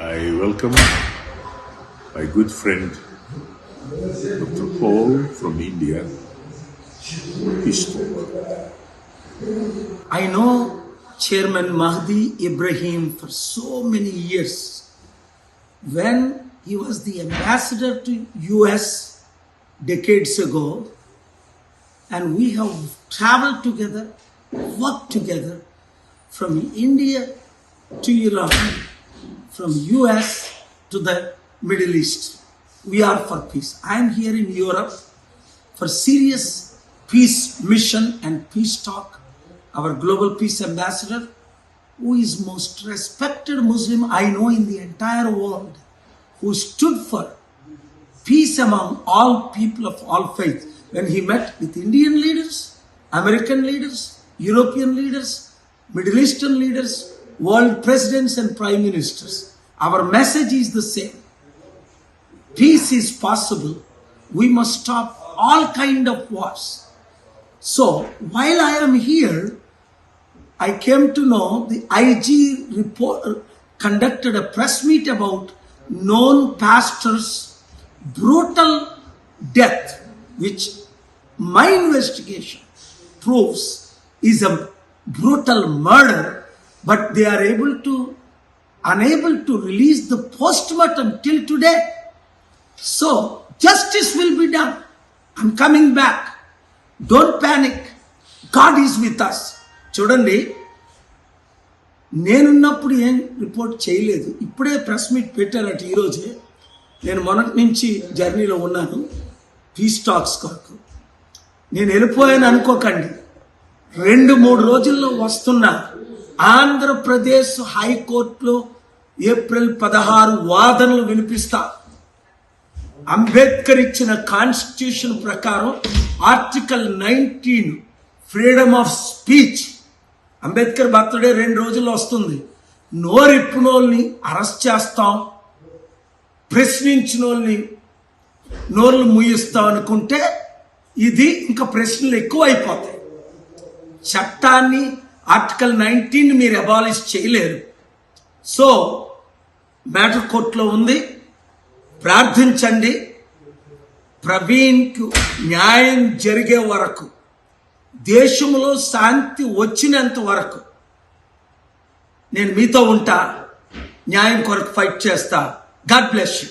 I welcome my good friend Dr. Paul from India. Peace talk. I know Chairman Mahdi Ibrahim for so many years. When he was the ambassador to US decades ago, and we have traveled together, worked together from India to Iran, from US to the Middle East. We are for peace. I am here in Europe for serious peace mission and peace talk. Our global peace ambassador, who is most respected Muslim I know in the entire world, who stood for peace among all people of all faiths. When he met with Indian leaders, American leaders, European leaders, Middle Eastern leaders, world presidents and prime ministers, our message is the same. Peace is possible. We must stop all kind of wars. So while I am here, I came to know the IG report conducted a press meet about known pastor's brutal death, which my investigation proves is a brutal murder, but they are unable to release the postmortem till today. So justice will be done. I'm coming back. Don't panic. God is with us. చూడండి, నేనున్నప్పుడు ఏం report చేయలేదు. ఇప్పుడే press meet పెట్టారట ఈరోజే. నేను మొన్నటి నుంచి జర్నీలో ఉన్నాను పీస్ టాక్స్ కొరకు. నేను వెళ్ళిపోయాను అనుకోకండి. 2-3 రోజుల్లో వస్తున్న ఆంధ్రప్రదేశ్ హైకోర్టులో ఏప్రిల్ 16 వాదనలు వినిపిస్తా. అంబేద్కర్ ఇచ్చిన కాన్స్టిట్యూషన్ ప్రకారం article 19 freedom of speech. Ambedkar birthday 2 రోజుల్లో వస్తుంది. నోరిప్పునోల్ని అరెస్ట్ చేస్తాం, ప్రశ్నించిన వాళ్ళని నోర్లు ముయిస్తాం అనుకుంటే ఇది ఇంకా ప్రశ్నలు ఎక్కువ అయిపోతాయి. చట్టాన్ని ఆర్టికల్ 19 మీరు అబాలిష్ చేయలేరు. సో మ్యాటర్ కోర్టులో ఉంది. ప్రార్థించండి. ప్రవీణ్కు న్యాయం జరిగే వరకు, దేశంలో శాంతి వచ్చినంత వరకు నేను మీతో ఉంటా. న్యాయం కొరకు ఫైట్ చేస్తా. God bless you.